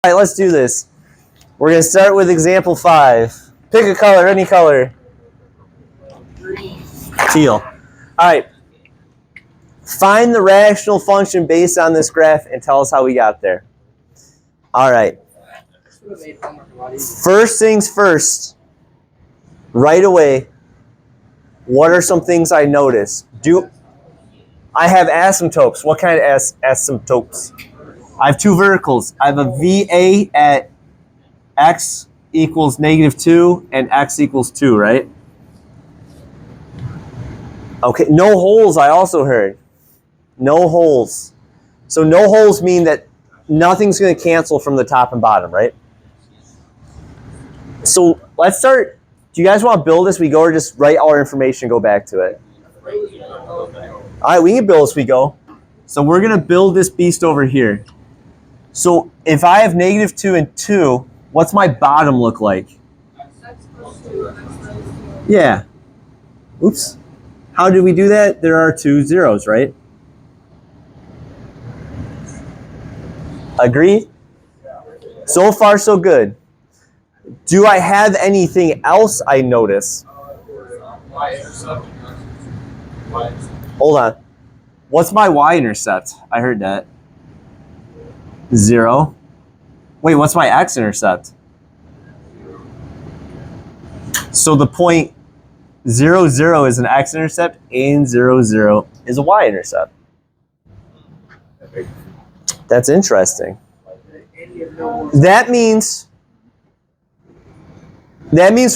All right, let's do this. We're going to start with example 5. Pick a color, any color. Teal. All right. Find the rational function based on this graph and tell us how we got there. All right. First things first, right away, what are some things I notice? I have asymptotes. What kind of asymptotes? I have two verticals. I have a VA at x equals -2 and x equals 2, right? Okay, no holes I also heard. No holes. So no holes mean that nothing's going to cancel from the top and bottom, right? So let's start. Do you guys want to build as we go or just write all our information and go back to it? All right, we can build as we go. So we're going to build this beast over here. So if I have -2 and 2, what's my bottom look like? Yeah. Oops. How do we do that? There are 2 zeros, right? Agree? So far, so good. Do I have anything else I notice? Hold on. What's my y-intercept? I heard that. 0. Wait, what's my x-intercept? So the point 0, 0 is an x-intercept and 0, 0 is a y-intercept. That's interesting. That means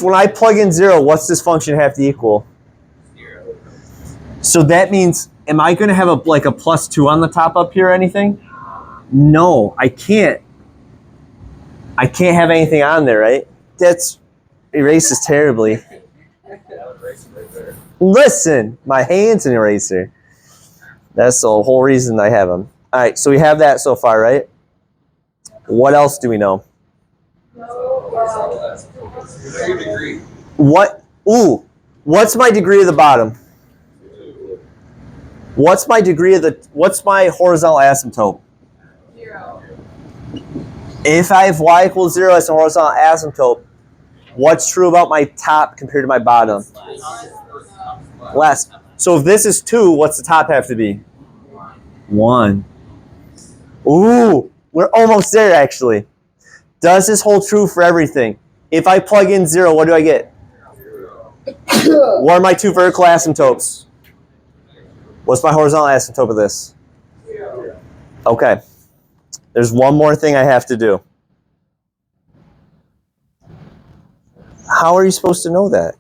when I plug in 0, what's this function have to equal? 0. So that means, am I going to have a +2 on the top up here or anything? No, I can't. I can't have anything on there, right? That's erases terribly. Listen, my hand's an eraser. That's the whole reason I have them. All right, so we have that so far, right? What else do we know? What? Ooh, what's my degree of the bottom? What's my horizontal asymptote? 0. If I have y equals 0 as a horizontal asymptote, what's true about my top compared to my bottom? Less. So if this is 2, what's the top have to be? 1. Ooh, we're almost there actually. Does this hold true for everything? If I plug in 0, what do I get? 0. What are my 2 vertical asymptotes? What's my horizontal asymptote of this? 0. Okay. There's one more thing I have to do. How are you supposed to know that?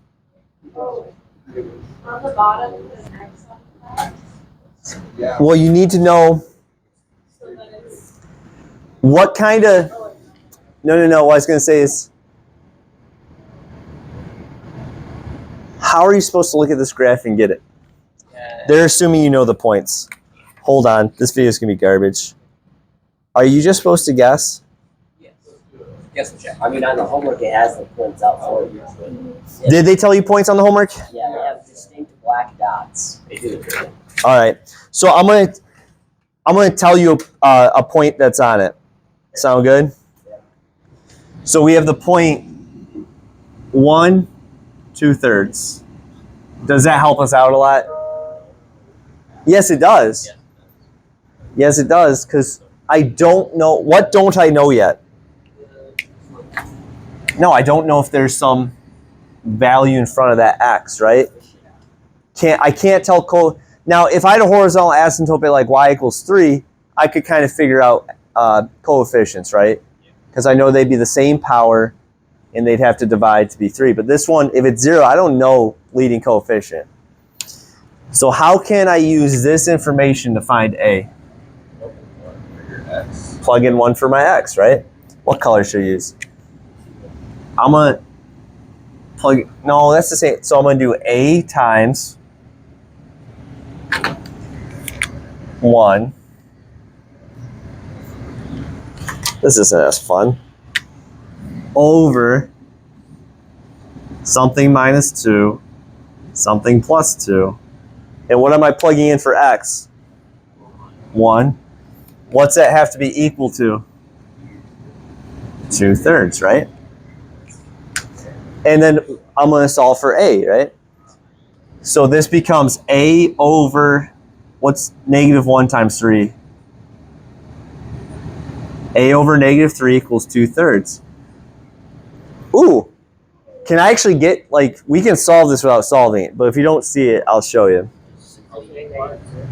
On the bottom is x on that. Well, you need to know So that it's what kind of... No. What I was going to say is, how are you supposed to look at this graph and get it? They're assuming you know the points. Hold on. This video is going to be garbage. Are you just supposed to guess? Yes. Guess what? I mean, on the homework, it has the points out for you. Yeah. Did they tell you points on the homework? Yeah, they have distinct black dots. They do. All right. So I'm gonna tell you a point that's on it. Sound good? So we have the point 1 2/3. Does that help us out a lot? Yes, it does. Yes, it does, because I don't know. What don't I know yet? No, I don't know if there's some value in front of that x, right? I can't tell now, if I had a horizontal asymptote like y equals 3, I could kind of figure out coefficients, right? Because I know they'd be the same power and they'd have to divide to be 3. But this one, if it's 0, I don't know leading coefficient. So how can I use this information to find A? Plug in 1 for my x, right? What color should I use? I'm going to plug... No, that's the same. So I'm going to do A times 1. This isn't as fun. Over something minus 2, something plus 2. And what am I plugging in for x? 1. What's that have to be equal to? 2/3, right? And then I'm going to solve for a, right? So this becomes a over, what's negative 1 times 3? A over negative 3 equals 2/3. Ooh, can I actually get, like, we can solve this without solving it, but if you don't see it, I'll show you.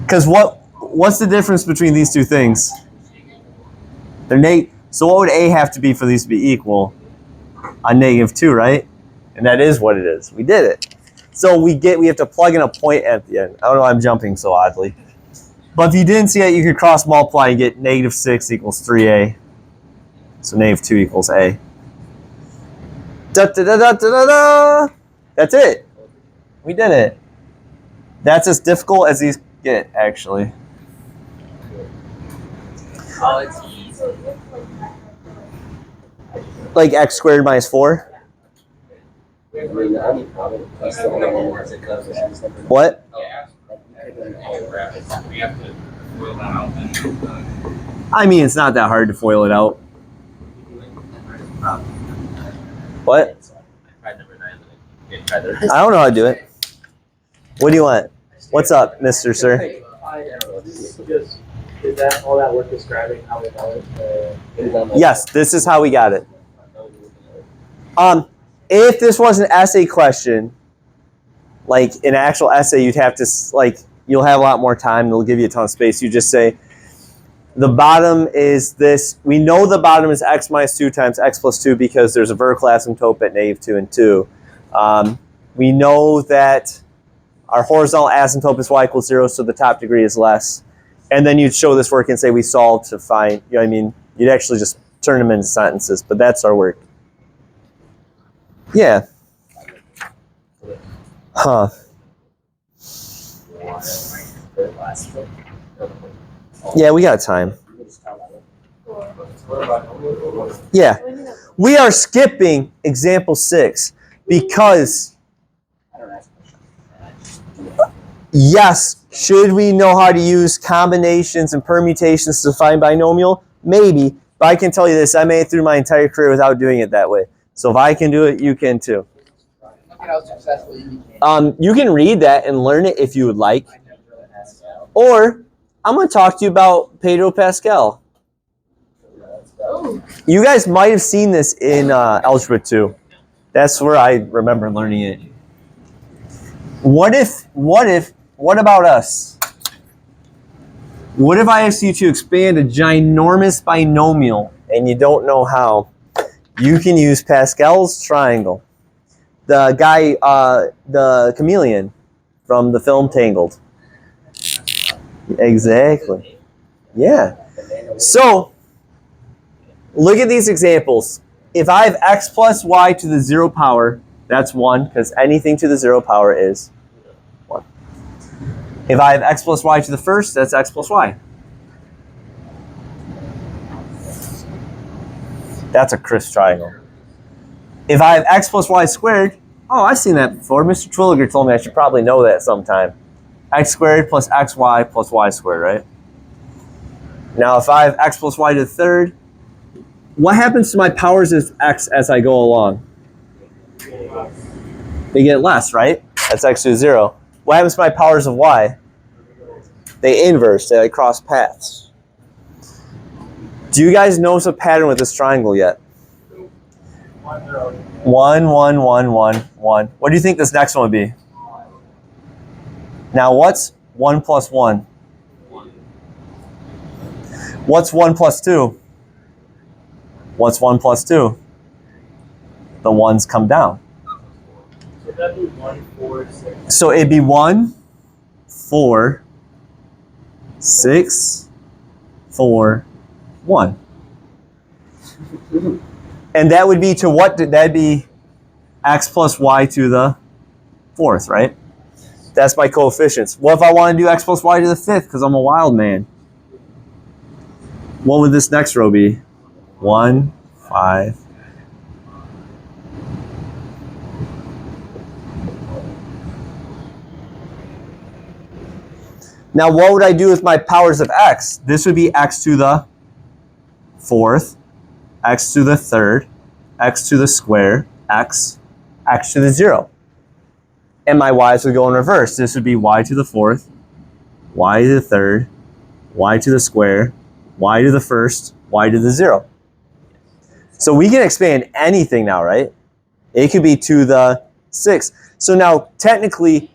Because what's the difference between these two things? They're so what would a have to be for these to be equal? A negative 2, right? And that is what it is. We did it. So we have to plug in a point at the end. I don't know why I'm jumping so oddly. But if you didn't see it, you could cross multiply and get negative 6 equals 3a. So negative 2 equals a. Da, da, da, da, da, da. That's it. We did it. That's as difficult as these get, actually. Oh, it's easy. Like x squared minus 4? What? I mean, it's not that hard to FOIL it out. What? I don't know how to do it. What do you want? What's up, Mr. Sir? Is that all that work describing how we got it? Yes, this is how we got it. If this was an essay question, like an actual essay, you'd have to, like, you'll have a lot more time. They'll give you a ton of space. You just say, the bottom is this. We know the bottom is x minus 2 times x plus 2 because there's a vertical asymptote at negative 2 and 2. We know that our horizontal asymptote is y equals 0, so the top degree is less. And then you'd show this work and say we solved to find, you know what I mean? You'd actually just turn them into sentences, but that's our work. Yeah. Huh. Yeah, we got time. Yeah. We are skipping example 6 because, yes, should we know how to use combinations and permutations to find binomial? Maybe, but I can tell you this, I made it through my entire career without doing it that way. So if I can do it, you can too. You can read that and learn it if you would like. Or I'm going to talk to you about Pedro Pascal. You guys might have seen this in Algebra 2. That's where I remember learning it. What about us? What if I asked you to expand a ginormous binomial and you don't know how? You can use Pascal's triangle. The guy, the chameleon from the film Tangled. Exactly. Yeah. So, look at these examples. If I have x plus y to the 0 power, that's 1, because anything to the 0 power is 1. If I have x plus y to the first, that's x plus y. That's a crisp triangle. If I have x plus y squared, oh, I've seen that before. Mr. Twilliger told me I should probably know that sometime. X squared plus xy plus y squared, right? Now, if I have x plus y to the third, what happens to my powers of x as I go along? They get less, right? That's x to 0. What happens to my powers of y? They inverse. They like cross paths. Do you guys notice a pattern with this triangle yet? 1, 1, 1, 1, 1. What do you think this next one would be? Now, what's 1 plus 1? What's 1 plus 2? What's 1 plus 2? The 1s come down. So that'd be 1, 4, 6. So it'd be 1, 4, 6, 4, 1. And that would be to what? That'd be x plus y to the 4th, right? That's my coefficients. What if I want to do x plus y to the 5th because I'm a wild man? What would this next row be? 1, 5. Now, what would I do with my powers of x? This would be x to the 4th. x to the third, x to the square, x to the 0. And my y's would go in reverse. This would be y to the fourth, y to the third, y to the square, y to the first, y to the 0. So we can expand anything now, right? It could be to the 6th. So now technically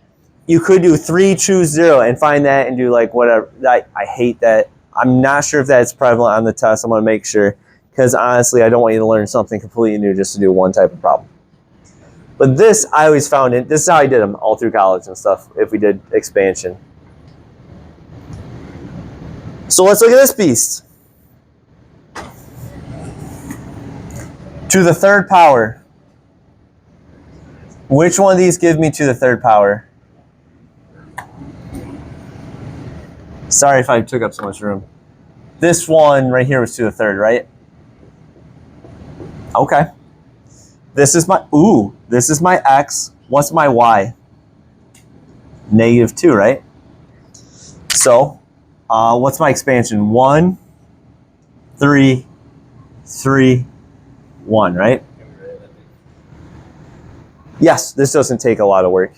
you could do 3 choose 0 and find that and do like whatever. I hate that. I'm not sure if that's prevalent on the test. I'm going to make sure, because honestly I don't want you to learn something completely new just to do one type of problem. But this I always found it. This is how I did them all through college and stuff if we did expansion. So let's look at this beast. To the third power. Which one of these give me to the third power? Sorry if I took up so much room. This one right here was to the third, right? Okay. This is my x. What's my y? -2, right? So, what's my expansion? 1, 3, 3, 1, right? Yes, this doesn't take a lot of work.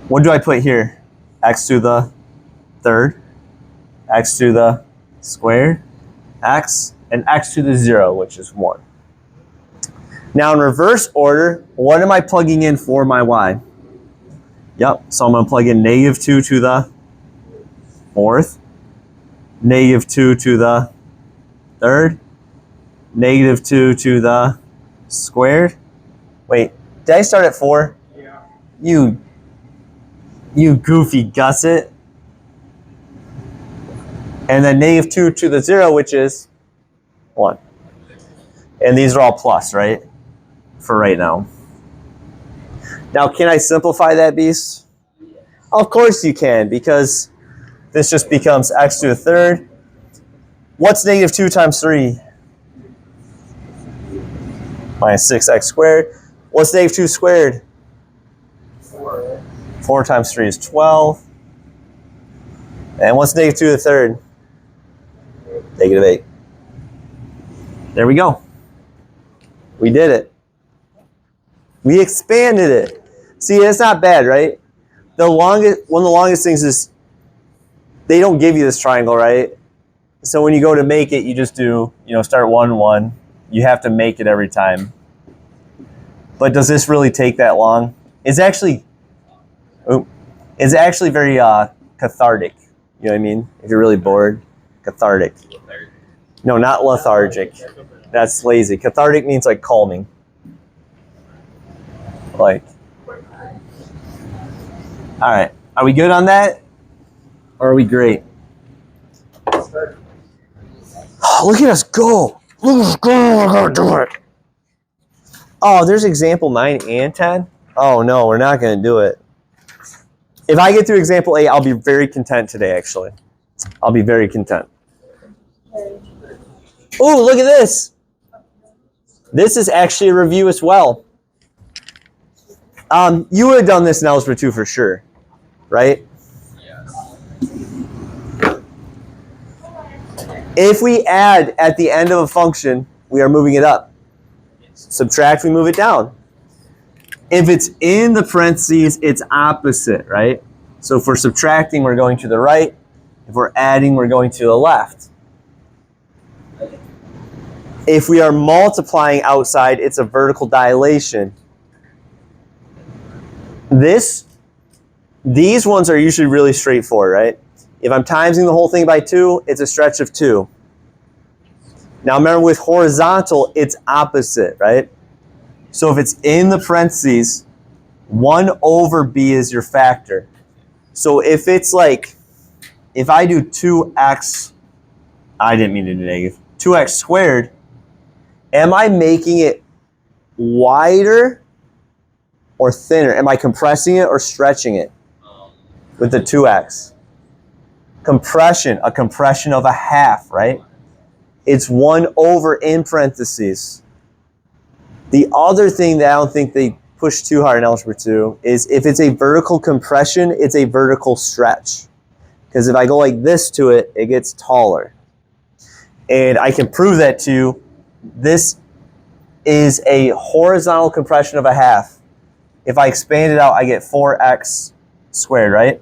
What do I put here? X to the third, x to the squared, x, and x to the 0, which is 1. Now in reverse order, what am I plugging in for my y? Yep, so I'm going to plug in -2 to the fourth, -2 to the third, -2 to the squared. Wait, did I start at 4? Yeah. You goofy gusset. And then -2 to the 0, which is 1. And these are all plus, right? For right now. Now, can I simplify that beast? Of course you can, because this just becomes x to the third. What's -2 times 3? -6x squared. What's -2 squared? 4. 4 times 3 is 12. And what's -2 to the third? -8. There we go. We did it. We expanded it. See, it's not bad, right? One of the longest things is they don't give you this triangle, right? So when you go to make it, you just do, start 1, 1. You have to make it every time. But does this really take that long? It's actually very cathartic. You know what I mean? If you're really bored, cathartic. No, not lethargic. That's lazy. Cathartic means like calming. Like, all right. Are we good on that? Or are we great? Look at us go. Let's go. We're going to do it. Oh, there's example 9 and 10? Oh, no, we're not going to do it. If I get through example 8, I'll be very content today, actually. I'll be very content. Oh, look at this. This is actually a review as well. You would have done this in Algebra 2 for sure, right? If we add at the end of a function, we are moving it up. Subtract, we move it down. If it's in the parentheses, it's opposite, right? So if we're subtracting, we're going to the right. If we're adding, we're going to the left. If we are multiplying outside, it's a vertical dilation. These ones are usually really straightforward, right? If I'm timesing the whole thing by 2, it's a stretch of 2. Now remember, with horizontal, it's opposite, right? So if it's in the parentheses, 1 over b is your factor. So if it's like, if I do 2x, I didn't mean to do negative, 2x squared, am I making it wider or thinner? Am I compressing it or stretching it with the 2x? Compression, a compression of a half, right? It's 1 over in parentheses. The other thing that I don't think they push too hard in Algebra 2 is if it's a vertical compression, it's a vertical stretch. Because if I go like this to it, it gets taller. And I can prove that to you. This is a horizontal compression of a half. If I expand it out, I get 4x squared, right?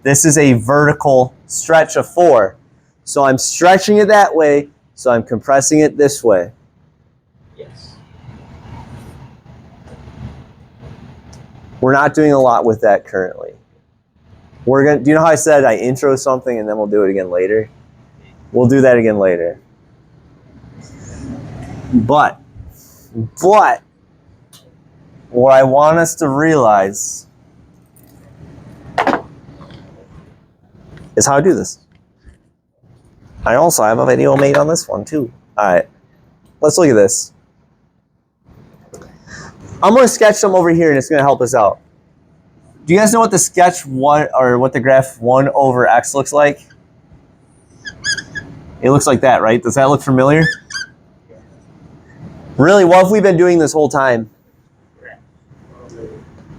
This is a vertical stretch of 4. So I'm stretching it that way, so I'm compressing it this way. Yes. We're not doing a lot with that currently. We're gonna. Do you know how I said I intro something and then we'll do it again later? We'll do that again later. But what I want us to realize is how to do this. I also have a video made on this one too. All right, let's look at this. I'm going to sketch some over here and it's going to help us out. Do you guys know what the sketch one or what the graph 1 over x looks like? It looks like that, right? Does that look familiar? Really, what have we been doing this whole time?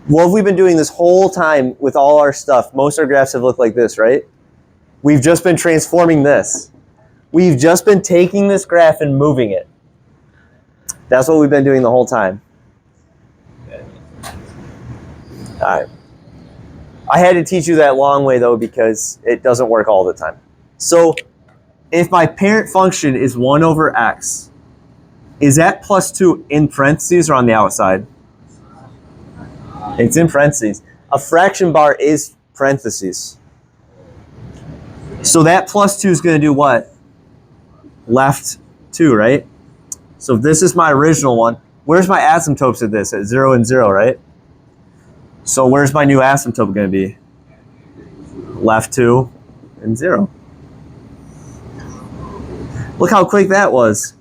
What have we been doing this whole time with all our stuff? Most of our graphs have looked like this, right? We've just been transforming this. We've just been taking this graph and moving it. That's what we've been doing the whole time. All right. I had to teach you that long way though because it doesn't work all the time. So if my parent function is 1 over x, is that plus 2 in parentheses or on the outside? It's in parentheses. A fraction bar is parentheses. So that plus 2 is going to do what? Left 2, right? So if this is my original one, where's my asymptotes at this? At 0 and 0, right? So where's my new asymptote going to be? Left 2 and 0. Look how quick that was.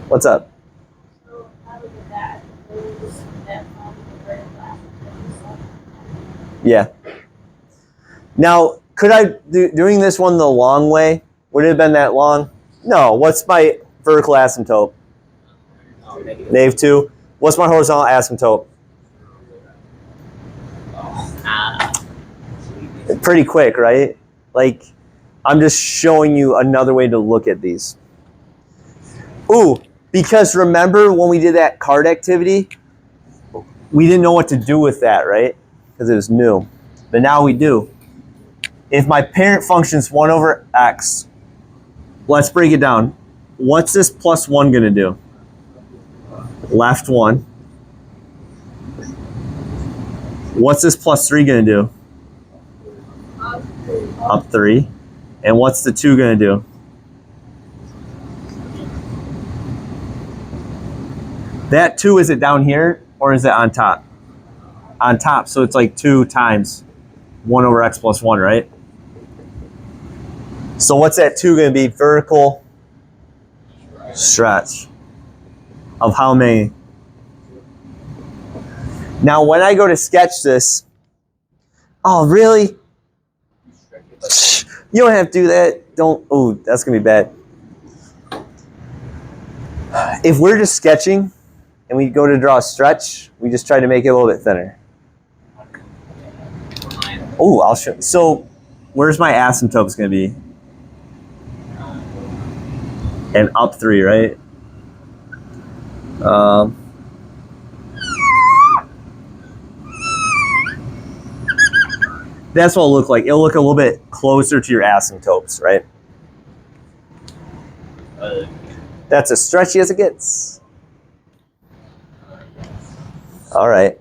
What's up? So how did that? Yeah. Now, could I doing this one the long way? Would it have been that long? No. What's my vertical asymptote? Negative 2. What's my horizontal asymptote? Pretty quick, right? Like, I'm just showing you another way to look at these. Ooh, because remember when we did that card activity, we didn't know what to do with that, right? Because it was new. But now we do. If my parent function is 1 over x, let's break it down. What's this plus 1 going to do? Left 1. What's this plus 3 going to do? Up 3. And what's the 2 going to do? That 2, is it down here or is it on top? On top, so it's like 2 times 1 over x plus 1, right? So what's that 2 going to be? Vertical stretch of how many? Now when I go to sketch this, oh really? You don't have to do that. Don't, oh, that's going to be bad. If we're just sketching and we go to draw a stretch, we just try to make it a little bit thinner. Oh, I'll show. So where's my asymptotes going to be? And up 3, right? That's what it'll look like. It'll look a little bit closer to your asymptotes, right? That's as stretchy as it gets. All right.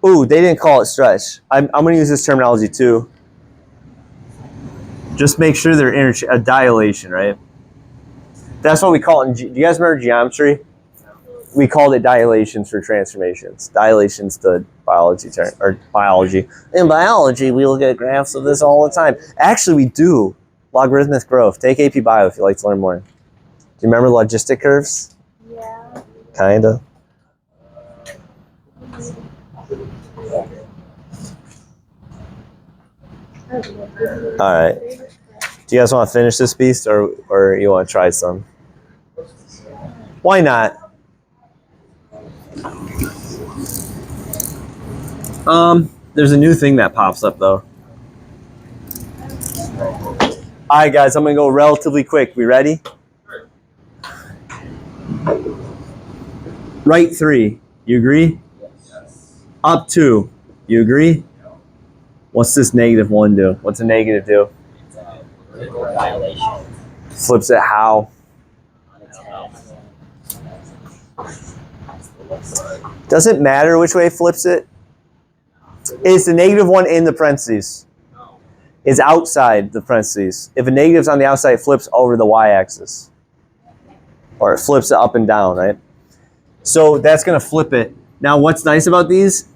Ooh, they didn't call it stretch. I'm going to use this terminology too. Just make sure they're a dilation, right? That's what we call it. Do you guys remember geometry? We called it dilations for transformations. Dilations to biology term, or biology. In biology, we look at graphs of this all the time. Actually, we do. Logarithmic growth. Take AP Bio if you'd like to learn more. Do you remember logistic curves? Yeah. Kinda. All right. Do you guys want to finish this beast, or you want to try some? Why not? There's a new thing that pops up though. All right, guys, I'm going to go relatively quick. We ready? Right 3. You agree? Yes. Up 2. You agree? What's this negative 1 do? What's a negative do? It's a vertical dilation Flips it how? on its head. Does it matter which way it flips it? Is the negative 1 in the parentheses? Is outside the parentheses. If a negative's on the outside, it flips over the y-axis. Or it flips it up and down, right? So that's going to flip it. Now, what's nice about these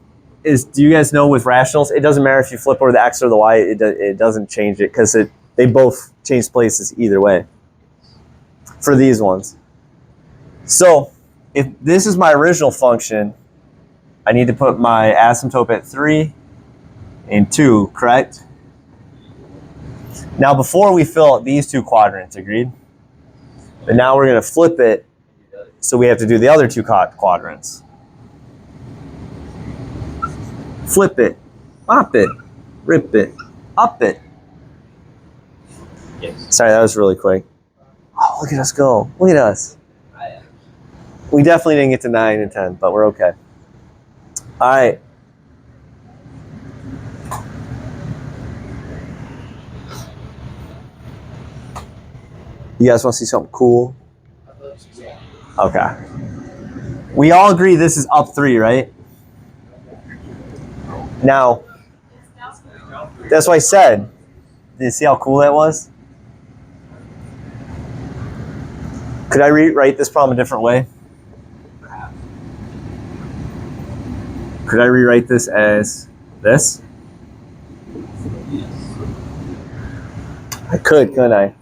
is, do you guys know with rationals, it doesn't matter if you flip over the x or the y, it doesn't change it because they both change places either way for these ones. So if this is my original function, I need to put my asymptote at 3 and 2, correct? Now, before we fill out these 2 quadrants, agreed? But now we're going to flip it, so we have to do the other 2 quadrants. Flip it, pop it, rip it, up it. Yes. Sorry, that was really quick. Oh, look at us go. Look at us. We definitely didn't get to 9 and 10, but we're okay. All right. You guys want to see something cool? Okay. We all agree this is up 3, right? Now, that's what I said. Did you see how cool that was? Could I rewrite this problem a different way? Could I rewrite this as this? I could, couldn't I?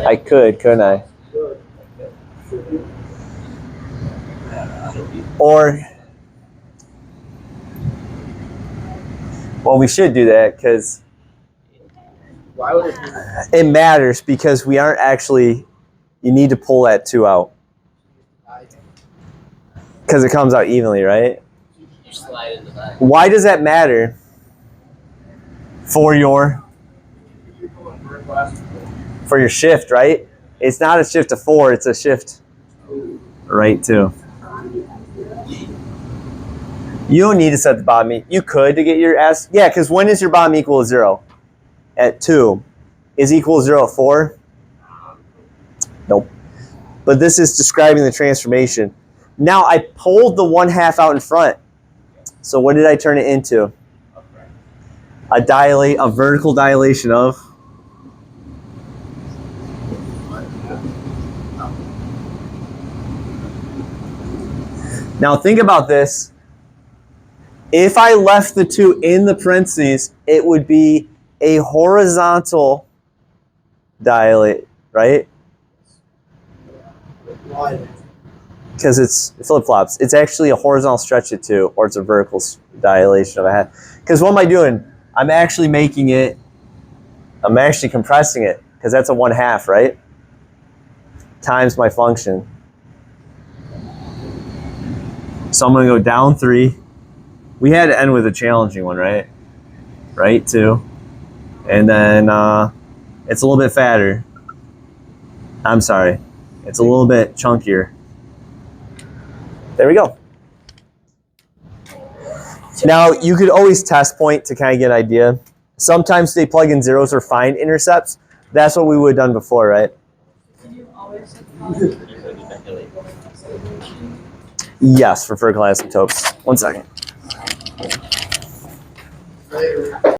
I could, couldn't I? Or, well, we should do that because Why would it do that? it matters because we aren't actually, you need to pull that 2 out because it comes out evenly, right? You slide into that. Why does that matter for your shift, right? It's not a shift to 4, it's a shift right 2. You don't need to set the bottom. You could to get your S. Yeah, because when is your bottom equal to 0? At 2. Is equal to 0 at 4? Nope. But this is describing the transformation. Now I pulled the 1/2 out in front. So what did I turn it into? A vertical dilation of? Now think about this. If I left the 2 in the parentheses, it would be a horizontal dilate, right? Why? Because it flip-flops. It's actually a horizontal stretch at 2, or it's a vertical dilation of a half. Because what am I doing? I'm actually compressing it, because that's a 1/2, right? Times my function. So I'm going to go down 3. We had to end with a challenging one, right? Right, 2. And then it's a little bit fatter. I'm sorry. It's a little bit chunkier. There we go. Now, you could always test point to kind of get an idea. Sometimes they plug in zeros or find intercepts. That's what we would have done before, right? Can you always Yes, for vertical asymptotes. 1 second.